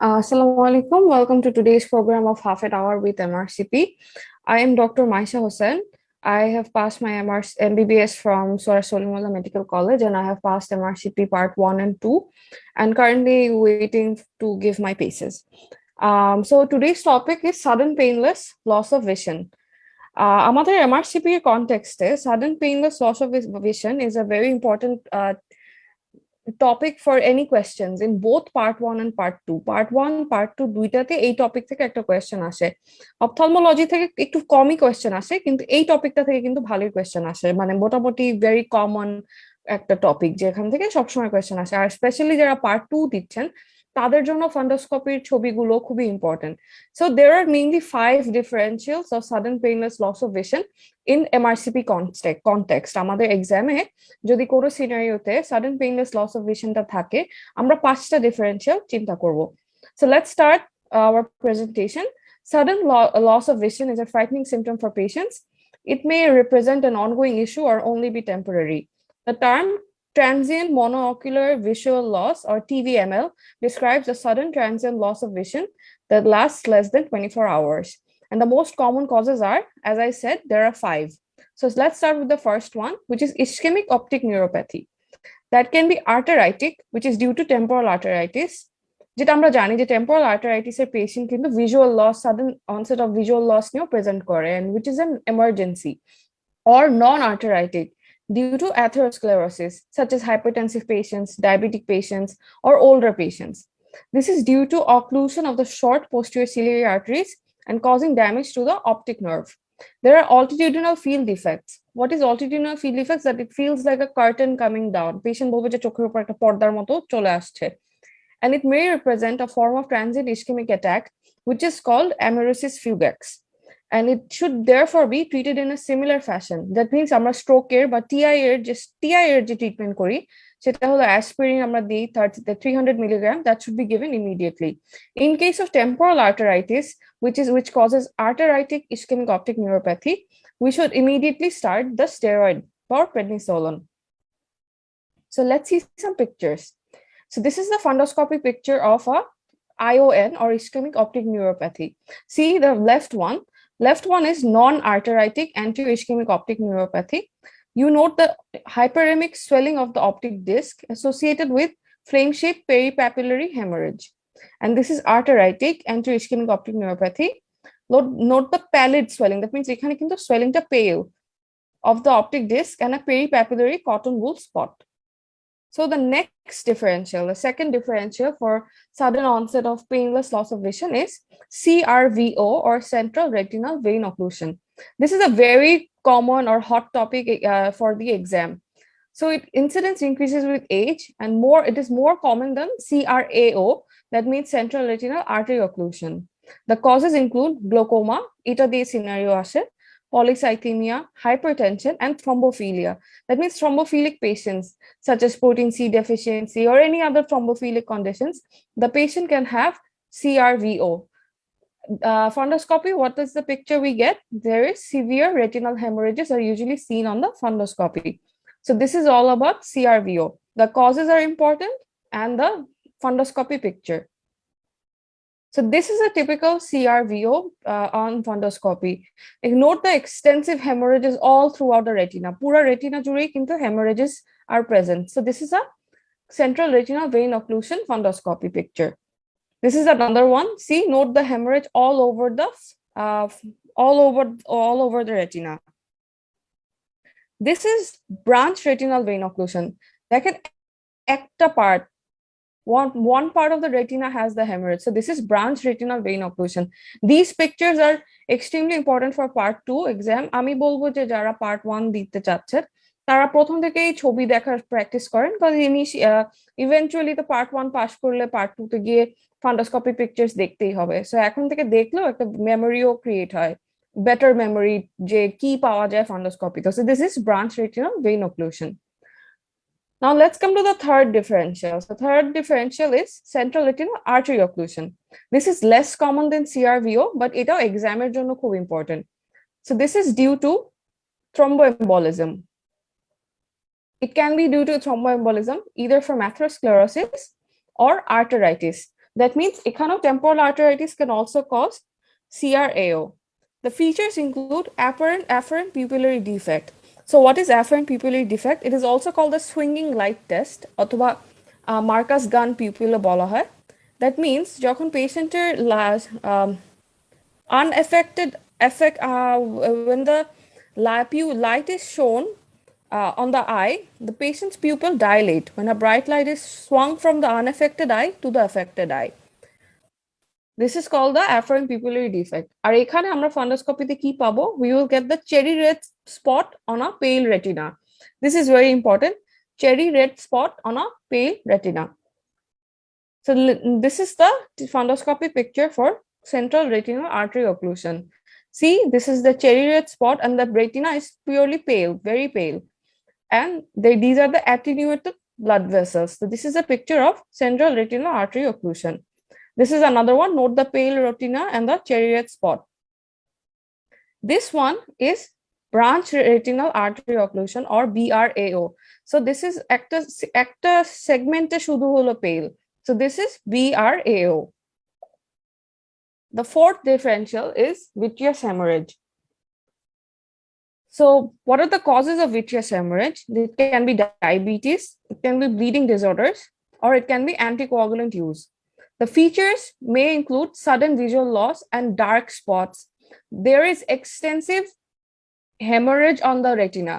Assalamu alaikum. Welcome to today's program of Half an Hour with MRCP. I am Dr. Maisha Hossain. I have passed my MBBS from Surah Solimullah Medical College, and I have passed MRCP Part 1 and 2, and currently waiting to give my PACEs. So today's topic is sudden painless loss of vision. আমাদের MRCP context sudden painless loss of vision is a very important topic for any questions in both part 1 and part 2. Part 1, part 2 দুইটাতে এই topic থেকে একটা question আসে। Ophthalmology থেকে একটু কমই question আসে, কিন্তু এই টপিকটা থেকে কিন্তু ভালোই কোয়েশ্চেন আসে, মানে মোটামুটি ভেরি কমন একটা টপিক যেখান থেকে সবসময় কোয়েশ্চেন আসে। আর স্পেশালি যারা পার্ট 2 দিচ্ছেন তাদের জন্য ফান্ডোস্কোপির ছবিগুলো খুবই important. So there are mainly 5 differentials of sudden painless loss of vision in MRCP context. আমাদের এক্সামে যদি কোনো সিনারিওতে সাডেন পেইনলেস লস অফ ভিশনটা থাকে, আমরা 5টা ডিফারেন্সিয়াল চিন্তা করব। So let's start our presentation. Sudden loss of vision is a frightening symptom for patients. It may represent an ongoing issue or only be temporary. The term transient monoocular visual loss, or TVML, describes a sudden transient loss of vision that lasts less than 24 hours. And the most common causes are, as I said, there are 5. So let's start with the first one, which is ischemic optic neuropathy. That can be arteritic, which is due to temporal arteritis. যেটা আমরা জানি যে temporal আর্টারাইটিসের patient কিন্তু visual loss, sudden onset of visual loss নিয়েও present করে, and which is an emergency. Or non-arteritic, due to atherosclerosis, such as hypertensive patients, diabetic patients, or older patients. This is due to occlusion of the short posterior ciliary arteries and causing damage to the optic nerve. There are altitudinal field defects. What is altitudinal field defects? That it feels like a curtain coming down. Patient বলবে যে চোখের উপর একটা পর্দার মতো চলে আসছে. And it may represent a form of transient ischemic attack, which is called amaurosis fugax. And it should therefore be treated in a similar fashion. That means আমরা স্ট্রোকের বা TI এর যে ট্রিটমেন্ট করি সেটা হলো অ্যাসপিরিন আমরা দিই 300 milligram, that should be given immediately. In case of temporal arteritis, which causes arteritic ischemic optic neuropathy, we should immediately start the steroid or prednisolone. So let's see some pictures. So this is the fundoscopy picture of a ION, or ischemic optic neuropathy. See the left one. Left one is non-arteritic anterior-ischemic optic neuropathy. You note the hyperemic swelling of the optic disc associated with flame-shaped peripapillary hemorrhage. And this is arteritic anterior-ischemic optic neuropathy. Note the pallid swelling. That means ekhane kintu swelling ta pale of the optic disc and a peripapillary cotton wool spot. So the next differential, the second differential for sudden onset of painless loss of vision is CRVO, or central retinal vein occlusion. This is a very common or hot topic for the exam. So incidence increases with age, and it is more common than CRAO, that means central retinal artery occlusion. The causes include glaucoma, eta দিয়ে scenario আসে, polycythemia, hypertension, and thrombophilia. That means thrombophilic patients, such as protein C deficiency or any other thrombophilic conditions, the patient can have CRVO. Fundoscopy, what is the picture we get? There is severe retinal hemorrhages are usually seen on the fundoscopy. So this is all about CRVO. The causes are important and the fundoscopy picture. So this is a typical CRVO on fundoscopy. Note the extensive hemorrhages all throughout the retina. Pura retina jurei kintu hemorrhages are present. So this is a central retinal vein occlusion fundoscopy picture. This is another one. See, note the hemorrhage all over the retina. This is branch retinal vein occlusion. That can ekta part. One part of the retina has the hemorrhage. So this is branch retinal vein occlusion. These pictures are extremely important for part 2 exam. আমি বলবো যে যারা part 1 দিতে চাচ্ছেন তারা প্রথম থেকেই ছবি দেখার প্র্যাকটিস করেন, কারণ ইভেন্চুয়ালি তো part 1 পাস করলে part 2 তে গিয়ে ফান্ডোস্কোপি পিকচার্স দেখতেই হবে। সো এখন থেকে দেখলেও একটা মেমোরিও ক্রিয়েট হয়, বেটার মেমোরি যে কি পাওয়া যায় ফান্ডোস্কোপিতে। So this is branch retinal vein occlusion. Now let's come to the third differential. The third differential is central retinal artery occlusion. This is less common than CRVO, but এটাও এক্সামের জন্য খুব important. So this is due to thromboembolism. It can be due to thromboembolism either from atherosclerosis or arteritis. That means temporal arteritis can also cause CRAO. The features include afferent pupillary defect. So what is afferent pupillary defect? It is also called the swinging light test অথবা Marcus gun pupilla বলা হয়. That means যখন পেশেন্টের unaffected when the light is shown on the eye, the patient's pupil dilate when a bright light is swung from the unaffected eye to the affected eye. This is called the afferent pupillary defect. আর এখানে আমরা ফান্ডোস্কোপিতে কি পাবো? We will get the cherry red spot on a pale retina. This is very important. Cherry red spot on a pale retina. So this is the fundoscopy picture for central retinal artery occlusion. See, this is the cherry red spot and the retina is purely pale, very pale. And these are the attenuated blood vessels. So this is a picture of central retinal artery occlusion. This is another one. Note the pale retina and the cherry red spot. This one is branch retinal artery occlusion or BRAO. So this is একটা segment শুধু হলো pale. So this is BRAO. The fourth differential is vitreous hemorrhage. So what are the causes of vitreous hemorrhage? It can be diabetes, it can be bleeding disorders, or it can be anticoagulant use. The features may include sudden visual loss and dark spots. There is extensive hemorrhage on the retina.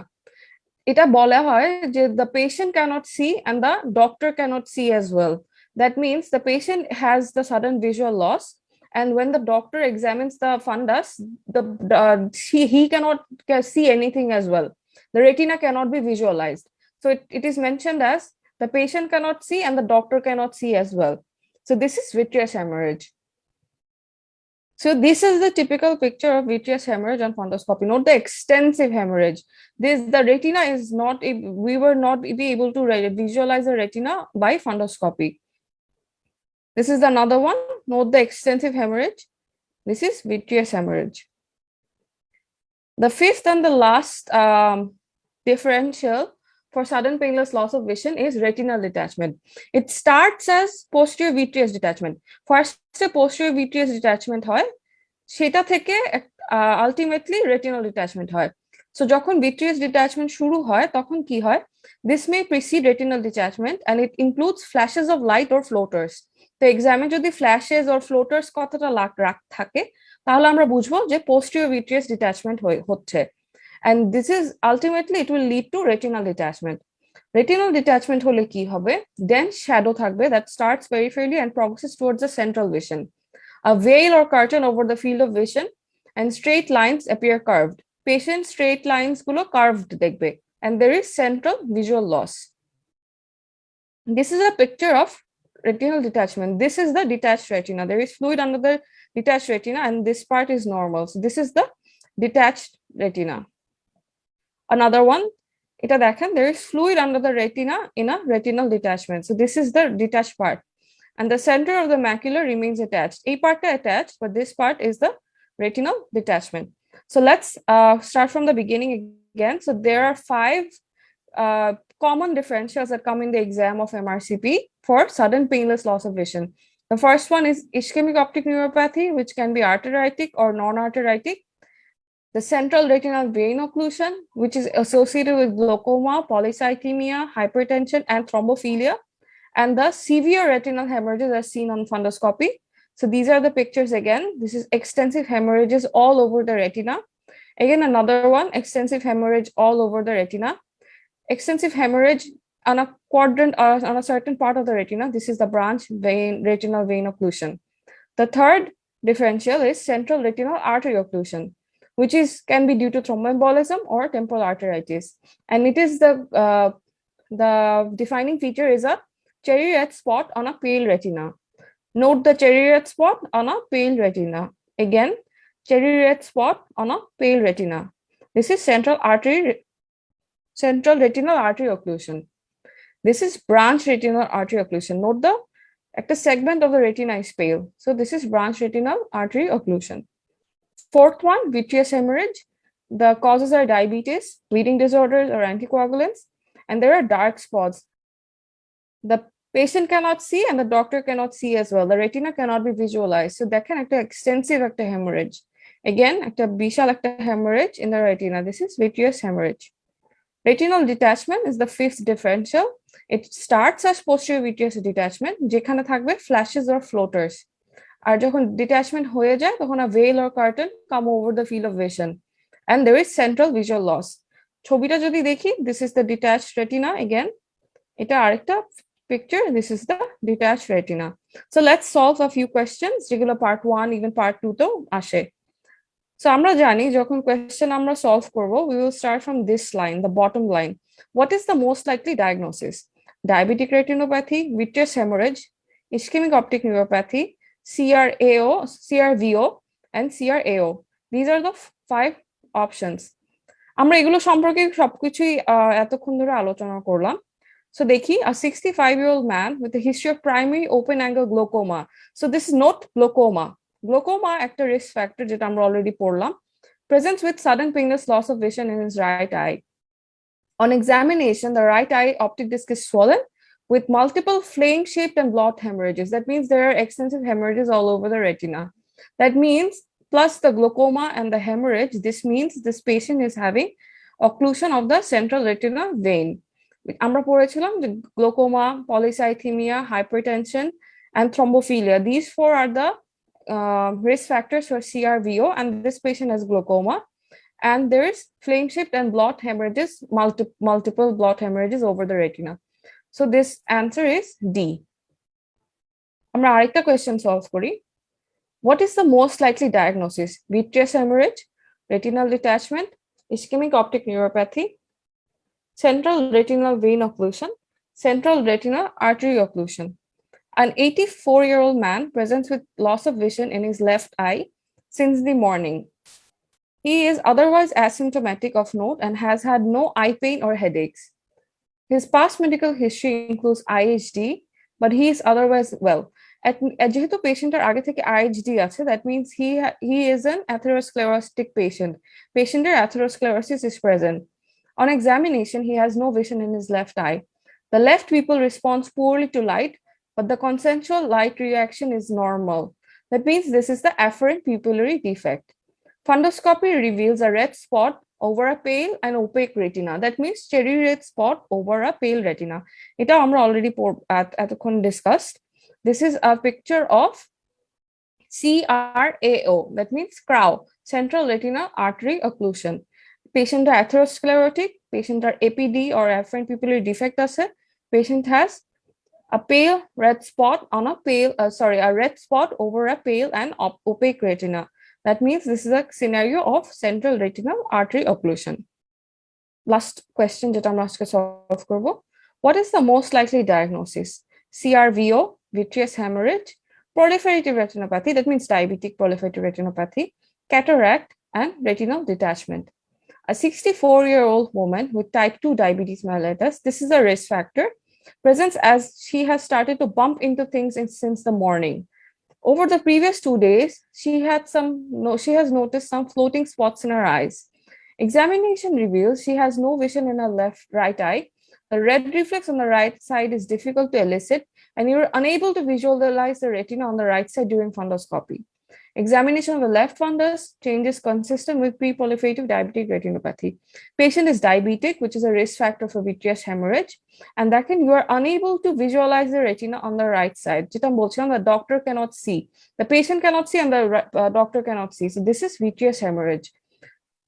এটা বলা হয় যে the patient cannot see and the doctor cannot see as well. That means the patient has the sudden visual loss, and when the doctor examines the fundus, he cannot see anything as well. The retina cannot be visualized. So it is mentioned as the patient cannot see and the doctor cannot see as well. So this is vitreous hemorrhage. So this is the typical picture of vitreous hemorrhage on fundoscopy. Note the extensive hemorrhage. The retina is not, we were not be able to visualize the retina by fundoscopy. This is another one. Note the extensive hemorrhage. This is vitreous hemorrhage. The fifth and the last differential for sudden painless loss of vision is retinal detachment. It starts as posterior vitreous detachment. First posterior vitreous detachment হয়, সেটা থেকে ultimately retinal detachment হয়. So যখন vitreous detachment শুরু হয় তখন কি হয়? This may precede retinal detachment and it includes flashes of light or floaters. তো এক্সামে যদি ফ্ল্যাশেস অর ফ্লোটার্স কথাটা থাকে তাহলে আমরা বুঝবো যে posterior vitreous detachment হচ্ছে. And this is ultimately it will lead to retinal detachment. Retinal detachment হলে কি হবে? Dense shadow থাকবে that starts peripherally and progresses towards the central vision. A veil or curtain over the field of vision and straight lines appear curved. Patient straight lines গুলো curved দেখবে and there is central visual loss. This is a picture of retinal detachment. This is the detached retina. There is fluid under the detached retina and this part is normal. So this is the detached retina. Another one, এটা দেখেন, there is fluid under the retina in a retinal detachment. So this is the detached part. And the center of the macula remains attached. A part attached, but this part is the retinal detachment. So let's start from the beginning again. So there are 5 common differentials that come in the exam of MRCP for sudden painless loss of vision. The first one is ischemic optic neuropathy, which can be arteritic or non-arteritic. The central retinal vein occlusion, which is associated with glaucoma, polycythemia, hypertension, and thrombophilia. And the severe retinal hemorrhages are seen on fundoscopy. So these are the pictures again. This is extensive hemorrhages all over the retina. Again, another one, extensive hemorrhage all over the retina. Extensive hemorrhage on a quadrant or on a certain part of the retina. This is the branch retinal vein occlusion. The third differential is central retinal artery occlusion, which can be due to thromboembolism or temporal arteritis. And it is the defining feature is a cherry red spot on a pale retina. Note the cherry red spot on a pale retina. Again, cherry red spot on a pale retina. This is central retinal artery occlusion. This is branch retinal artery occlusion. Note the segment of the retina is pale. So this is branch retinal artery occlusion. Fourth one, vitreous hemorrhage. The causes are diabetes, bleeding disorders, or anticoagulants, and there are dark spots. The Patient cannot see and the doctor cannot see as well. The retina cannot be visualized. So that can act extensive hemorrhage. Again, bishal hemorrhage in the retina. This is vitreous hemorrhage. Retinal detachment is the fifth differential. It starts as posterior vitreous detachment, যেখানে থাকবে flashes or floaters. আর যখন detachment হয়ে যায় তখন a veil or curtain come over the field of vision. And there is central visual loss. ছবিটা যদি দেখি, this is the detached retina again. এটা আরেকটা picture, this is the detached retina. So let's solve a few questions, যেগুলো part 1 even part 2 তেও আসে. So আমরা জানি যখন question আমরা solve করব, we will start from this line, the bottom line. What is the most likely diagnosis? Diabetic retinopathy, vitreous hemorrhage, ischemic optic neuropathy, CRVO, and CRAO. These are the 5 options. আমরা এগুলো সম্পর্কে সবকিছুই এতক্ষণ ধরে আলোচনা করলাম. So দেখি, a 65-year-old man with a history of primary open angle glaucoma. So this is not glaucoma. Glaucoma একটা risk factor যেটা আমরা already পড়লাম. Presents with sudden painless loss of vision in his right eye. On examination, the right eye optic disc is swollen with multiple flame-shaped and blot hemorrhages. That means there are extensive hemorrhages all over the retina. That means, plus the glaucoma and the hemorrhage, this means this patient is having occlusion of the central retina vein. আমরা পড়েছিলাম যে glaucoma, polycythemia, hypertension, and thrombophilia. These 4 are the risk factors for CRVO, and this patient has glaucoma. And there is flame-shaped and blot hemorrhages, multiple blot hemorrhages over the retina. So this answer is D. আমরা আরেকটা question solve করি. What is the most likely diagnosis? Vitreous hemorrhage, retinal detachment, ischemic optic neuropathy, central retinal vein occlusion, central retinal artery occlusion. An 84-year-old man presents with loss of vision in his left eye since the morning. He is otherwise asymptomatic of note and has had no eye pain or headaches. His past medical history includes IHD, but he is otherwise well. যেহেতু পেশেন্টের আগে থেকে IHD আছে, that means he is an atherosclerotic patient. Patienteর atherosclerosis is present. On examination, he has no vision in his left eye. The left pupil responds poorly to light, but the consensual light reaction is normal. That means this is the efferent pupillary defect. Fundoscopy reveals a red spot over a pale and opaque retina. That means cherry red spot over a pale retina. Eta amra already eতক্ষণ discussed. This is a picture of CRAO. That means CRAO, central retinal artery occlusion. Patient are atherosclerotic, patient are APD or efferent pupillary defect আছে. Patient has a pale red spot on a red spot over a pale and opaque retina. That means this is a scenario of central retinal artery occlusion. Last question যেটা আমরা আজকে solve করব. What is the most likely diagnosis? CRVO, vitreous hemorrhage, proliferative retinopathy, that means diabetic proliferative retinopathy, cataract, and retinal detachment. A 64-year-old woman with type 2 diabetes mellitus, this is a risk factor, presents as she has started to bump into things since the morning. Over the previous 2 days, she has noticed some floating spots in her eyes. Examination reveals she has no vision in her right eye. The red reflex on the right side is difficult to elicit, and you're unable to visualize the retina on the right side during fundoscopy. Examination of the left fundus changes consistent with pre-proliferative diabetic retinopathy. Patient is diabetic, which is a risk factor for vitreous hemorrhage, and that you are unable to visualize the retina on the right side. যেটা বলছিলাম, the doctor cannot see, the patient cannot see, and the doctor cannot see. So this is vitreous hemorrhage.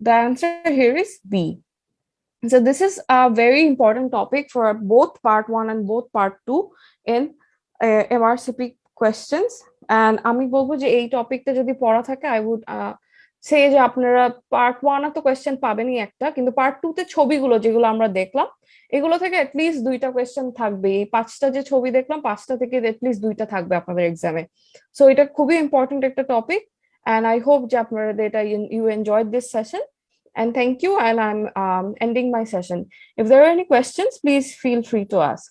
The answer here is B. So this is a very important topic for both part 1 and both part 2 in MRCP questions. And আমি বলবো যে এই টপিকটা যদি পড়া থাকে, I would say যে আপনারা part 1 এ তো কোয়েশ্চেন পাবেনই একটা, কিন্তু part 2 তে ছবিগুলো যেগুলো আমরা দেখলাম এগুলো থেকে at least 2টা কোয়েশ্চেন থাকবে। এই 5টা যে ছবি দেখলাম 5টা থেকে at least 2টা থাকবে আপনাদের এক্সামে। সো এটা খুবই ইম্পর্টেন্ট একটা টপিক, and I hope যে আপনারা এটা you enjoyed this session, and thank you, and I'm ending my session. If there are any questions, please feel free to ask.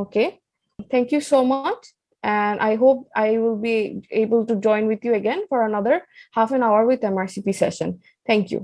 Okay, thank you so much. And I hope I will be able to join with you again for another half an hour with MRCP session. Thank you.